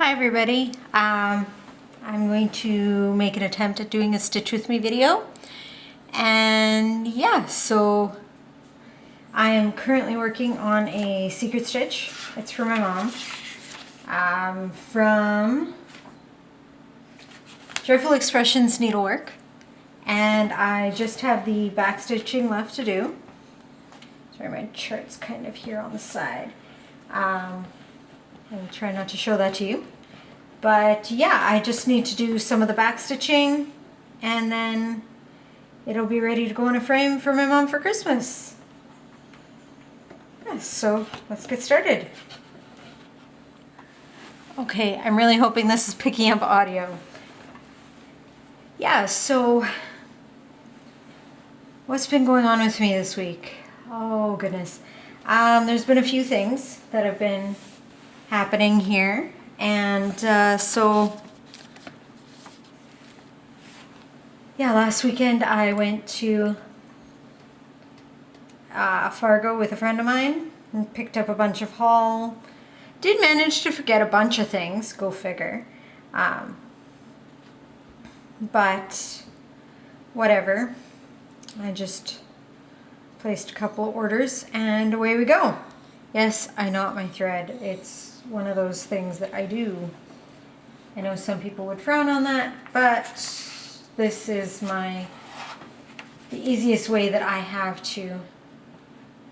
Hi everybody. I'm going to make an attempt at doing a Stitch With Me video. And yeah, so I am currently working on a secret stitch. It's for my mom. From Joyful Expressions Needlework. And I just have the back stitching left to do. Sorry, my chart's kind of here on the side. I'll try not to show that to you. But yeah, I just need to do some of the back stitching and then it'll be ready to go in a frame for my mom for Christmas. Yeah, so let's get started. Okay, I'm really hoping this is picking up audio. Yeah, so what's been going on with me this week? Oh goodness. There's been a few things that have been happening here, and so yeah, last weekend I went to Fargo with a friend of mine and picked up a bunch of haul. Did manage to forget a bunch of things, go figure, but whatever. I just placed a couple orders and away we go. Yes, I knot my thread. It's one of those things that I do. I know some people would frown on that, but this is the easiest way that I have to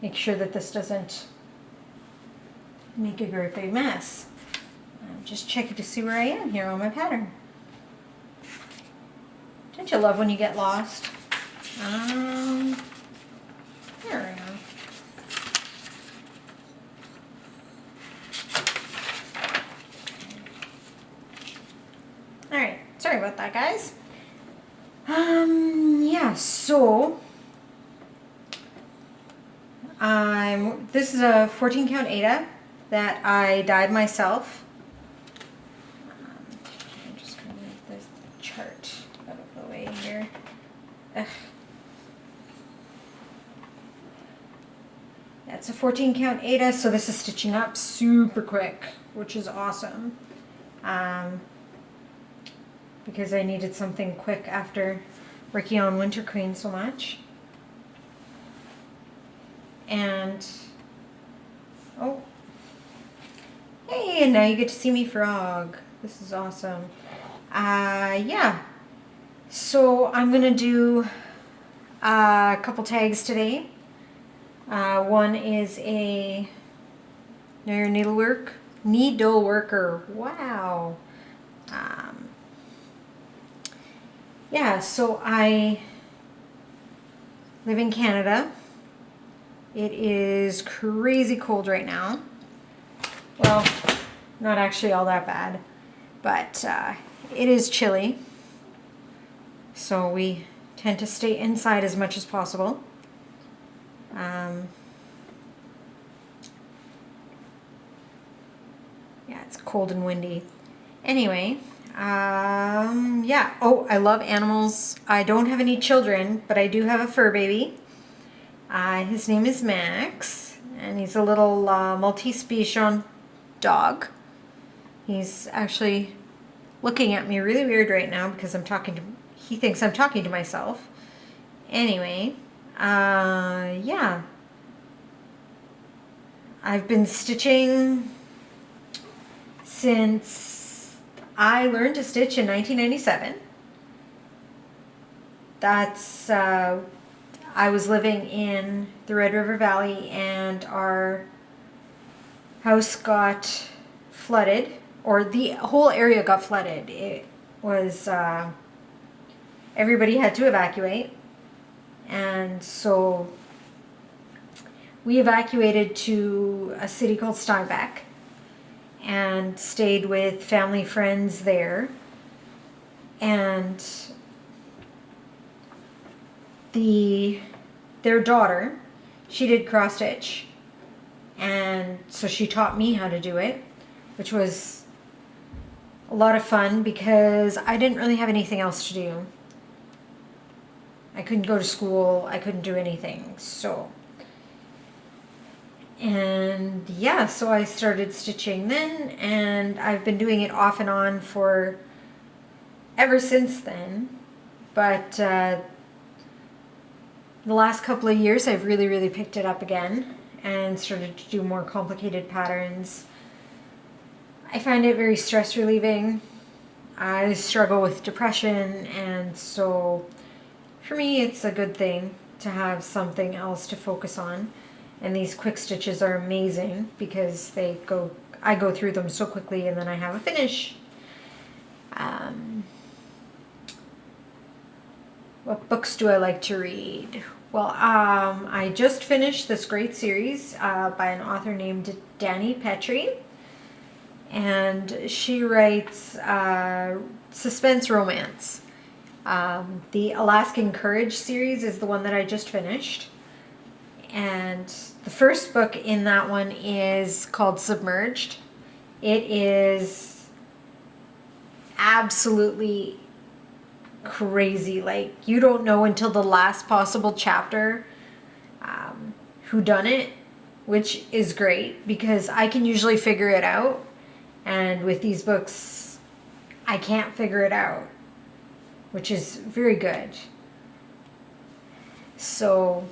make sure that this doesn't make a great big mess. I'm just checking to see where I am here on my pattern. Don't you love when you get lost? There we go. Alright, sorry about that, guys. Yeah, so this is a 14 count Ada that I dyed myself. I'm just going to move this chart out of the way here. Ugh. That's a 14 count Ada, so this is stitching up super quick, which is awesome. Because I needed something quick after working on Winter Queen so much. And, oh, hey, and now you get to see me frog. This is awesome. Yeah, so I'm gonna do a couple tags today. One is a Needleworker. Wow. Yeah, so I live in Canada. It is crazy cold right now. Well, not actually all that bad, but it is chilly. So we tend to stay inside as much as possible. Yeah, it's cold and windy. Anyway, yeah. Oh, I love animals. I don't have any children, but I do have a fur baby. His name is Max, and he's a little Maltese-Bichon dog. He's actually looking at me really weird right now because he thinks I'm talking to myself. Anyway, yeah. I've been stitching since I learned to stitch in 1997. That's, I was living in the Red River Valley and our house got flooded, or the whole area got flooded. It was, everybody had to evacuate, and so we evacuated to a city called Steinbach and stayed with family friends there. And their daughter, she did cross stitch, and so she taught me how to do it, which was a lot of fun because I didn't really have anything else to do. I couldn't go to school, I couldn't do anything, so And yeah, so I started stitching then, and I've been doing it off and on for ever since then. But the last couple of years I've really picked it up again and started to do more complicated patterns. I find it very stress relieving. I struggle with depression, and so for me it's a good thing to have something else to focus on. And these quick stitches are amazing because I go through them so quickly and then I have a finish. What books do I like to read? Well, I just finished this great series by an author named Dani Petrie. And she writes suspense romance. The Alaskan Courage series is the one that I just finished. And the first book in that one is called Submerged. It is absolutely crazy. Like, you don't know until the last possible chapter who done it, which is great because I can usually figure it out. And with these books, I can't figure it out, which is very good. So,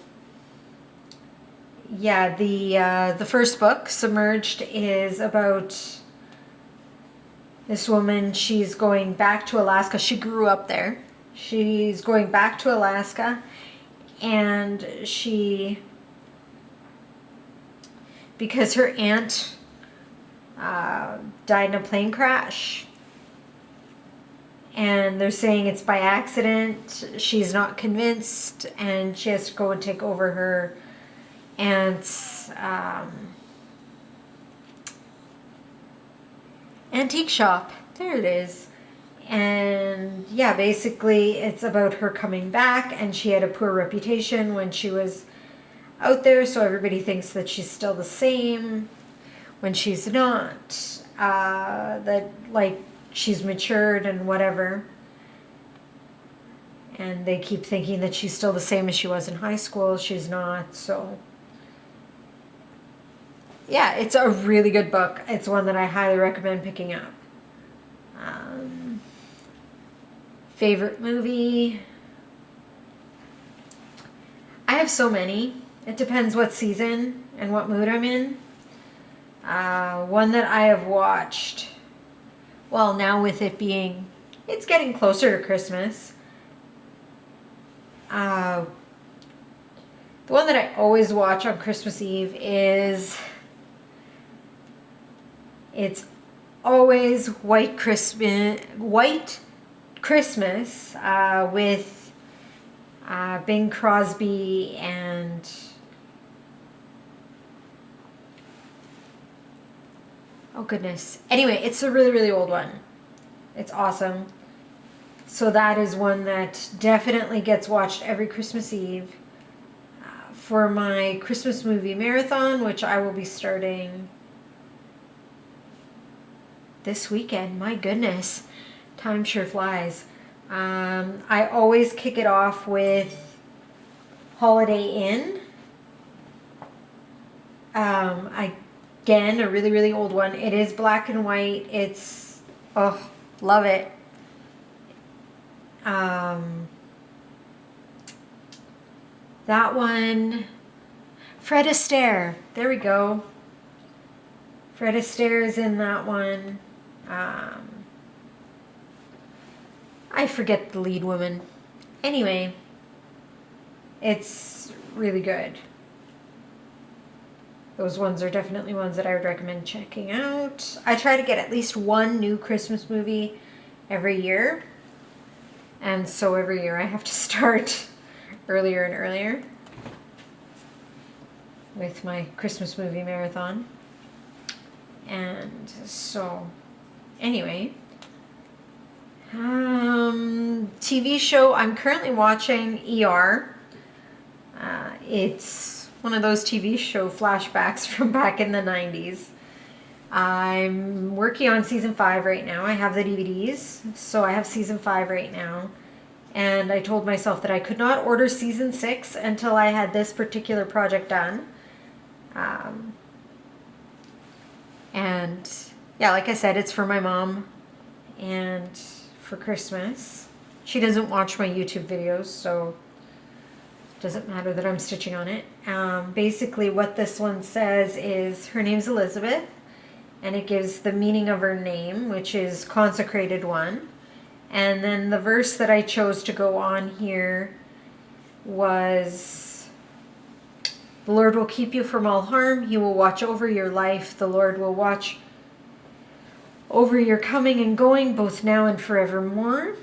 yeah, the first book, Submerged, is about this woman. She's going back to Alaska. She grew up there. She's going back to Alaska, and because her aunt died in a plane crash, and they're saying it's by accident. She's not convinced, and she has to go and take over her aunt's antique shop. There it is. And yeah, basically it's about her coming back, and she had a poor reputation when she was out there, so everybody thinks that she's still the same when she's not. That, like, she's matured and whatever. And they keep thinking that she's still the same as she was in high school. She's not, so. Yeah, it's a really good book. It's one that I highly recommend picking up. Favorite movie? I have so many. It depends what season and what mood I'm in. One that I have watched, well, now with it being, it's getting closer to Christmas. The one that I always watch on Christmas Eve is, it's always White Christmas with Bing Crosby and oh goodness. Anyway, it's a really old one. It's awesome. So that is one that definitely gets watched every Christmas Eve. For my Christmas movie marathon, which I will be starting this weekend. My goodness, time sure flies. I always kick it off with Holiday Inn. Again, a really old one. It is black and white. It's, oh, love it. That one, Fred Astaire. There we go. Fred Astaire is in that one. I forget the lead woman. Anyway, it's really good. Those ones are definitely ones that I would recommend checking out. I try to get at least one new Christmas movie every year. And so every year I have to start earlier and earlier with my Christmas movie marathon. And so, anyway, TV show, I'm currently watching ER. It's one of those TV show flashbacks from back in the 90s. I'm working on season 5 right now. I have the DVDs, so I have season 5 right now. And I told myself that I could not order season 6 until I had this particular project done. And yeah, like I said, it's for my mom and for Christmas. She doesn't watch my YouTube videos, so it doesn't matter that I'm stitching on it. Basically what this one says is her name's Elizabeth, and it gives the meaning of her name, which is consecrated one. And then the verse that I chose to go on here was, the Lord will keep you from all harm. He will watch over your life. The Lord will watch over your coming and going, both now and forevermore.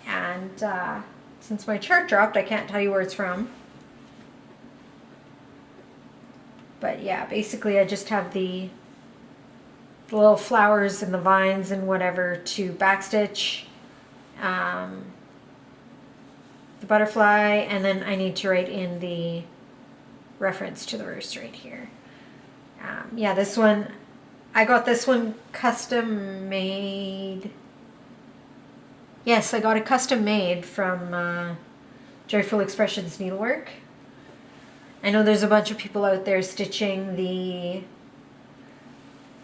And since my chart dropped, I can't tell you where it's from. But yeah, basically I just have the little flowers and the vines and whatever to backstitch, the butterfly, and then I need to write in the reference to the verse right here. Yeah, this one, I got this one custom made. Yes, I got it custom made from Joyful Expressions Needlework. I know there's a bunch of people out there stitching the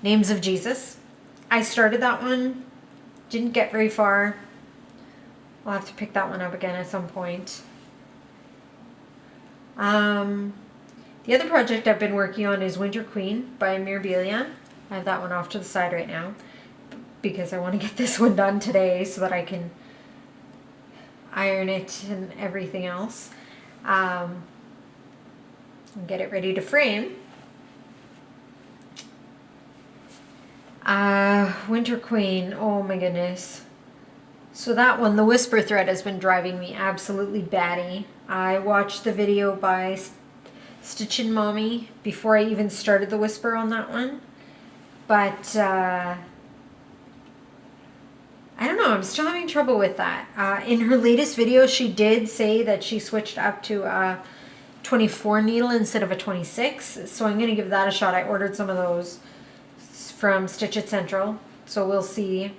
Names of Jesus. I started that one, didn't get very far. I'll have to pick that one up again at some point. The other project I've been working on is Winter Queen by Mirabilia. I have that one off to the side right now because I want to get this one done today so that I can iron it and everything else. And get it ready to frame. Winter Queen, oh my goodness. So that one, the whisper thread, has been driving me absolutely batty. I watched the video by Stitchin' Mommy before I even started the whisper on that one. But I don't know, I'm still having trouble with that. In her latest video, she did say that she switched up to a 24 needle instead of a 26. So I'm going to give that a shot. I ordered some of those from Stitch It Central, so we'll see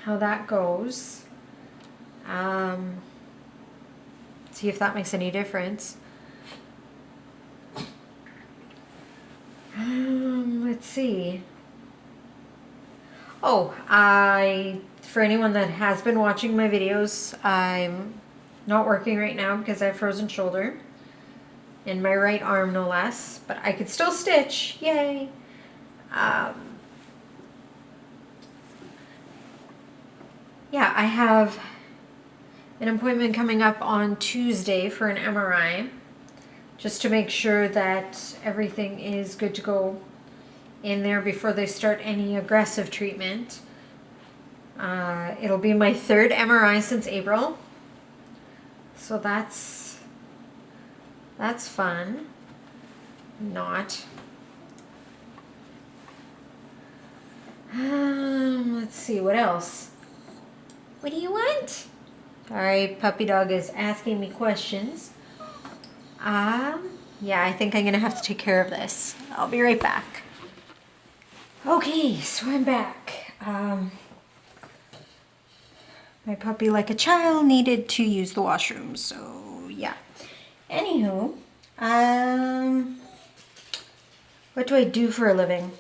how that goes. See if that makes any difference. Let's see. Oh, for anyone that has been watching my videos, I'm not working right now because I have frozen shoulder in my right arm, no less, but I could still stitch. Yay! Yeah, I have an appointment coming up on Tuesday for an MRI, just to make sure that everything is good to go in there before they start any aggressive treatment. It'll be my third MRI since April, so that's fun. Not. Let's see, what else? What do you want? Alright, puppy dog is asking me questions. Yeah, I think I'm gonna have to take care of this. I'll be right back. Okay, so I'm back. My puppy, like a child, needed to use the washroom, so yeah. Anywho, what do I do for a living?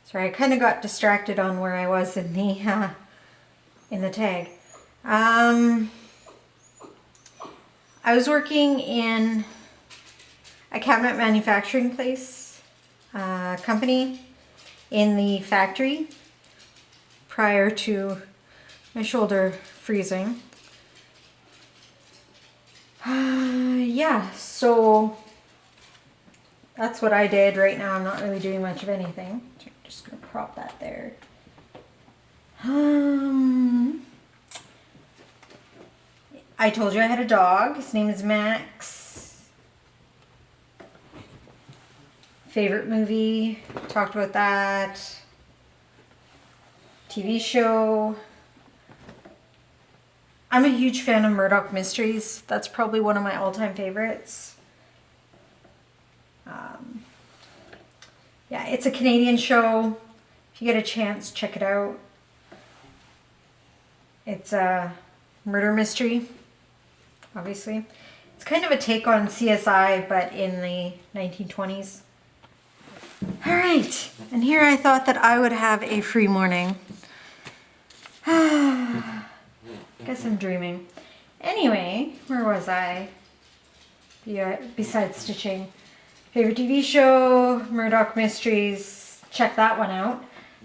Sorry, I kind of got distracted on where I was in the tag. I was working in a cabinet manufacturing place, company in the factory prior to my shoulder freezing. Yeah, so that's what I did. Right now I'm not really doing much of anything. So I'm just gonna prop that there. I told you I had a dog. His name is Max. Favorite movie, talked about that. TV show. I'm a huge fan of Murdoch Mysteries. That's probably one of my all-time favorites. Yeah, it's a Canadian show. If you get a chance, check it out. It's a murder mystery, obviously. It's kind of a take on CSI, but in the 1920s. All right, and here I thought that I would have a free morning. Guess I'm dreaming. Anyway, where was I? Yeah, besides stitching. Favorite TV show, Murdoch Mysteries. Check that one out.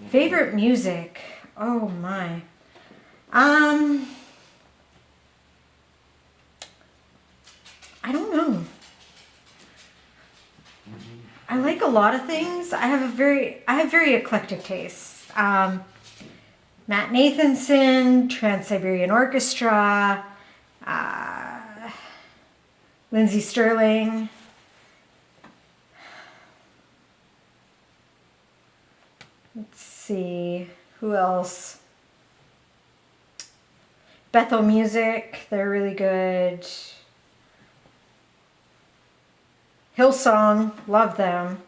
Favorite music. Oh my. I don't know. I like a lot of things. I have very eclectic tastes. Matt Nathanson, Trans-Siberian Orchestra, Lindsey Sterling. Let's see, who else? Bethel Music, they're really good. Hillsong, love them.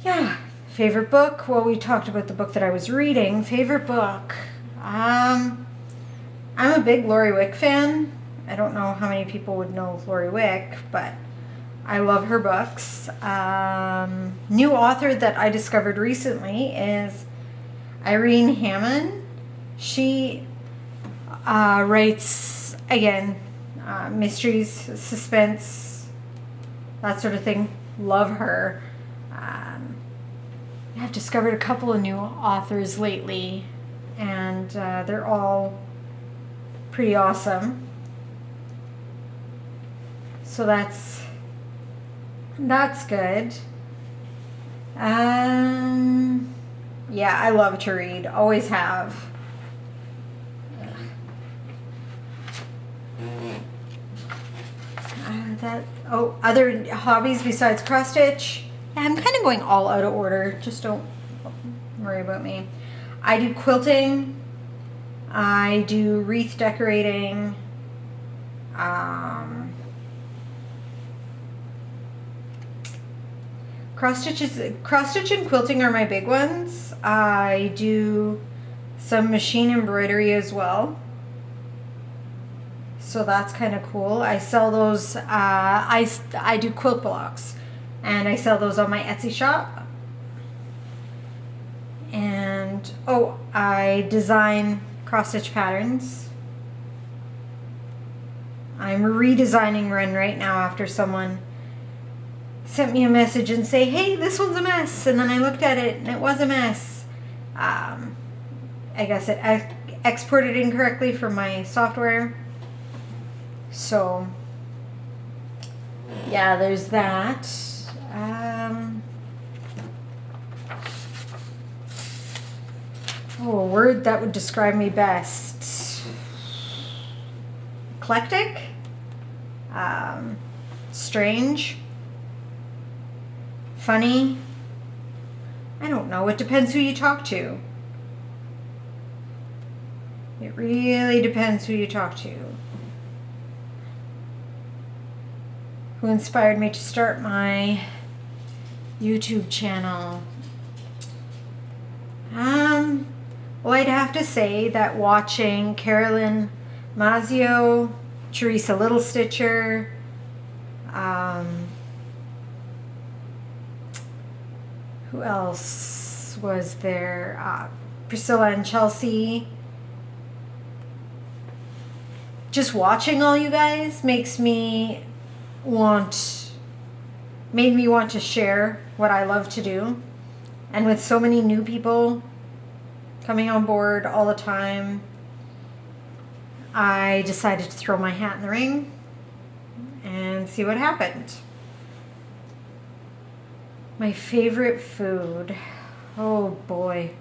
Yeah, favorite book? Well, we talked about the book that I was reading. Favorite book? I'm a big Lori Wick fan. I don't know how many people would know Lori Wick, but I love her books. New author that I discovered recently is Irene Hammond. She writes, again, mysteries, suspense, that sort of thing. Love her. I've discovered a couple of new authors lately, and they're all pretty awesome. So that's good. Yeah, I love to read. Always have. Other hobbies besides cross stitch. Yeah, I'm kind of going all out of order. Just don't worry about me. I do quilting. I do wreath decorating. Cross stitch and quilting are my big ones. I do some machine embroidery as well. So that's kind of cool. I sell those, I do quilt blocks, and I sell those on my Etsy shop. And, I design cross-stitch patterns. I'm redesigning one right now after someone sent me a message and say, hey, this one's a mess. And then I looked at it and it was a mess. I guess it exported incorrectly from my software. So, yeah, there's that. A word that would describe me best. Eclectic. Strange. Funny. I don't know. It depends who you talk to. It really depends who you talk to. Who inspired me to start my YouTube channel? Well, I'd have to say that watching Carolyn Mazio, Teresa Little Stitcher, who else was there? Priscilla and Chelsea. Just watching all you guys made me want to share what I love to do. And with so many new people coming on board all the time, I decided to throw my hat in the ring and see what happened. My favorite food. Oh boy.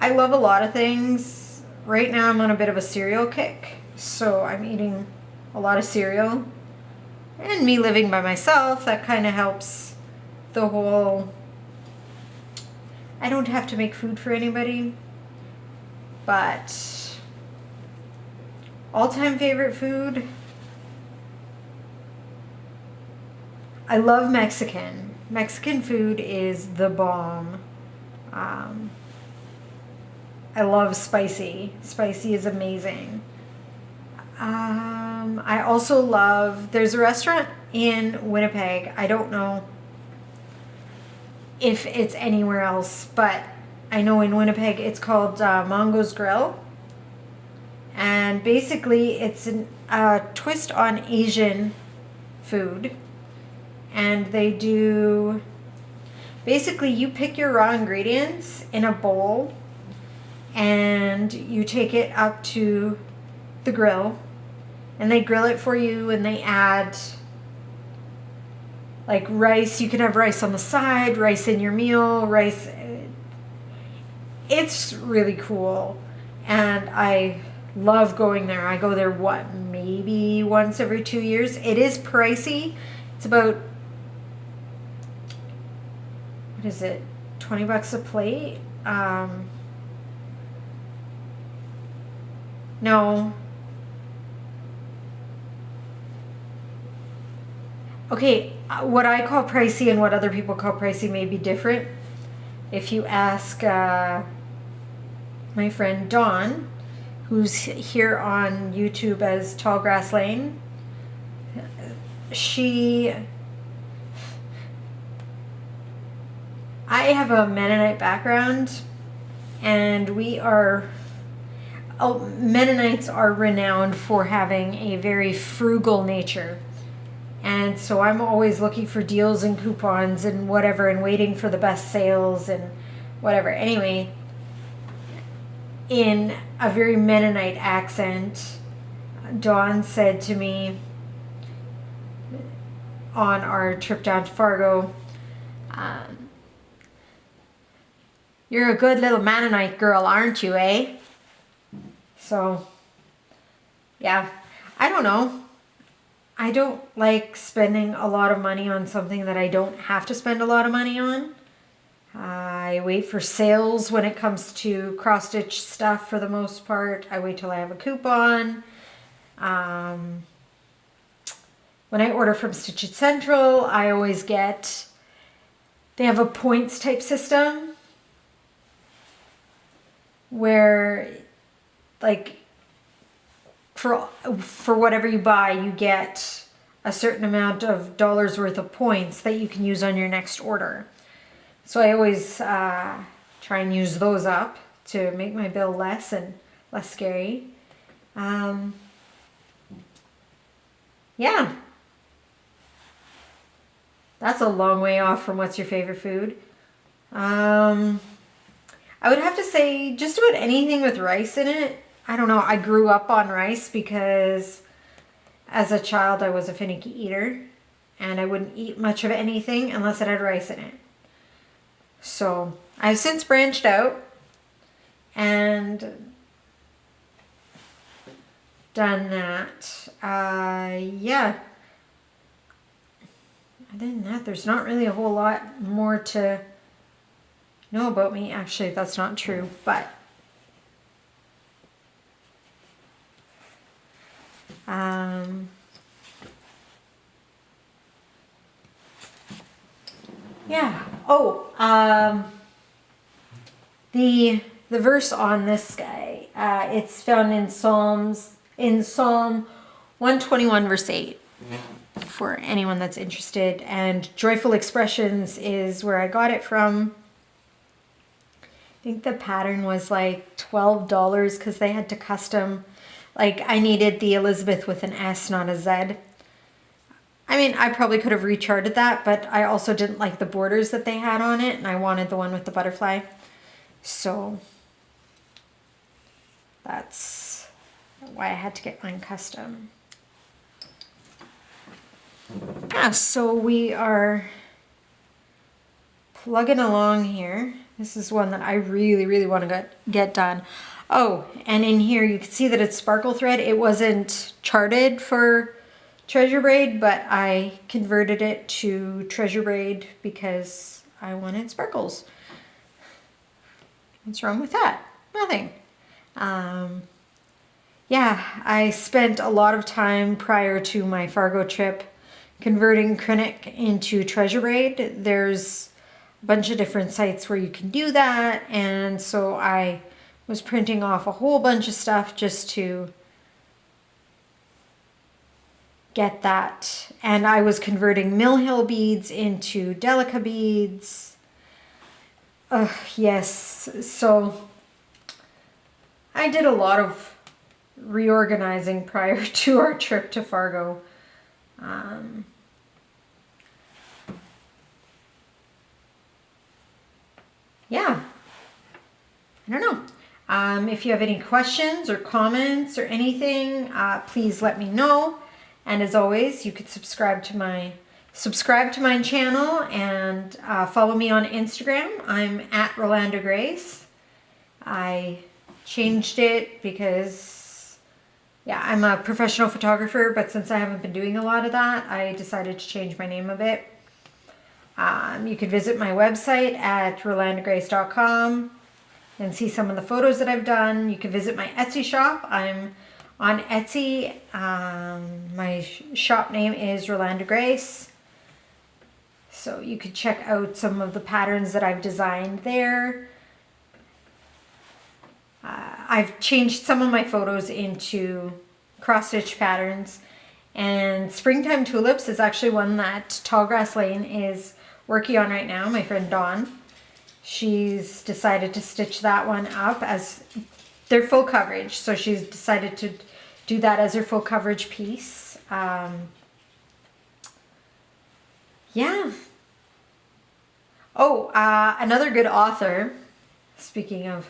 I love a lot of things. Right now I'm on a bit of a cereal kick, so I'm eating a lot of cereal. And me living by myself, that kind of helps the whole, I don't have to make food for anybody. But all-time favorite food, I love Mexican. Mexican food is the bomb. I love spicy. Spicy is amazing. I I also love, there's a restaurant in Winnipeg. I don't know if it's anywhere else, but I know in Winnipeg it's called Mongo's Grill. And basically it's a twist on Asian food. And they do, basically you pick your raw ingredients in a bowl and you take it up to the grill and they grill it for you, and they add like rice. You can have rice on the side, rice in your meal, rice. It's really cool, and I love going there. I go there, maybe once every 2 years. It is pricey. It's about, what is it, $20 a plate? No. Okay, what I call pricey and what other people call pricey may be different. If you ask my friend Dawn, who's here on YouTube as Tallgrass Lane, I have a Mennonite background, and Mennonites are renowned for having a very frugal nature. And so I'm always looking for deals and coupons and whatever, and waiting for the best sales and whatever. Anyway, in a very Mennonite accent, Dawn said to me on our trip down to Fargo, "You're a good little Mennonite girl, aren't you, eh?" So, yeah, I don't know. I don't like spending a lot of money on something that I don't have to spend a lot of money on. I wait for sales when it comes to cross-stitch stuff for the most part. I wait till I have a coupon. When I order from Stitch It Central, I always get, they have a points type system where, like, for whatever you buy, you get a certain amount of dollars worth of points that you can use on your next order. So I always try and use those up to make my bill less and less scary. Yeah. That's a long way off from what's your favorite food. I would have to say just about anything with rice in it. I don't know, I grew up on rice because as a child I was a finicky eater, and I wouldn't eat much of anything unless it had rice in it. So I've since branched out and done that. Yeah. Other than that, there's not really a whole lot more to know about me. Actually, that's not true, but yeah. Oh, the verse on this guy, it's found in Psalm 121 verse 8 for anyone that's interested, and Joyful Expressions is where I got it from. I think the pattern was like $12 because they had to custom, like I needed the Elizabeth with an S, not a Z. I mean, I probably could have recharted that, but I also didn't like the borders that they had on it, and I wanted the one with the butterfly. So that's why I had to get mine custom. Yeah, so we are plugging along here. This is one that I really, really want to get done. Oh, and in here you can see that it's sparkle thread. It wasn't charted for Treasure Braid, but I converted it to Treasure Braid because I wanted sparkles. What's wrong with that? Nothing. Yeah, I spent a lot of time prior to my Fargo trip converting Krennic into Treasure Braid. There's a bunch of different sites where you can do that, and so I was printing off a whole bunch of stuff just to get that. And I was converting Mill Hill beads into Delica beads. Yes, so I did a lot of reorganizing prior to our trip to Fargo. Yeah, I don't know. If you have any questions or comments or anything, please let me know. And as always, you could subscribe to my channel and follow me on Instagram. I'm at Rolanda Grace. I changed it because, yeah, I'm a professional photographer, but since I haven't been doing a lot of that, I decided to change my name a bit. You could visit my website at rolandagrace.com and see some of the photos that I've done. You can visit my Etsy shop. I'm on Etsy. My shop name is Rolanda Grace. So you could check out some of the patterns that I've designed there. I've changed some of my photos into cross-stitch patterns. And Springtime Tulips is actually one that Tallgrass Lane is working on right now, my friend Dawn. She's decided to stitch that one up as their full coverage. So she's decided to do that as her full coverage piece. Yeah. Oh, another good author, speaking of,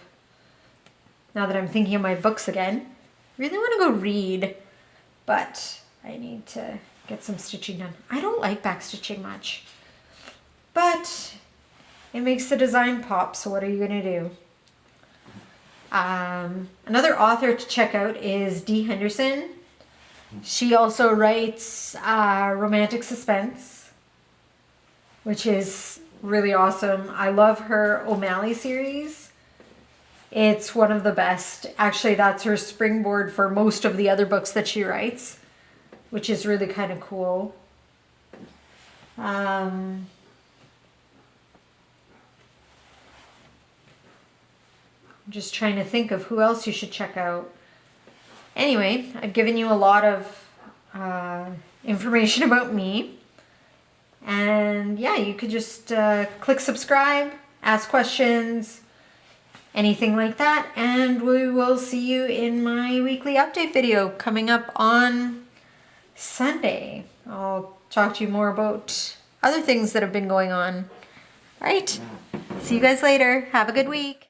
now that I'm thinking of my books again, I really want to go read, but I need to get some stitching done. I don't like back stitching much, but it makes the design pop, so what are you going to do? Another author to check out is Dee Henderson. She also writes romantic suspense, which is really awesome. I love her O'Malley series. It's one of the best. Actually, that's her springboard for most of the other books that she writes, which is really kind of cool. I'm just trying to think of who else you should check out. Anyway, I've given you a lot of information about me. And yeah, you could just click subscribe, ask questions, anything like that. And we will see you in my weekly update video coming up on Sunday. I'll talk to you more about other things that have been going on. All right, see you guys later. Have a good week.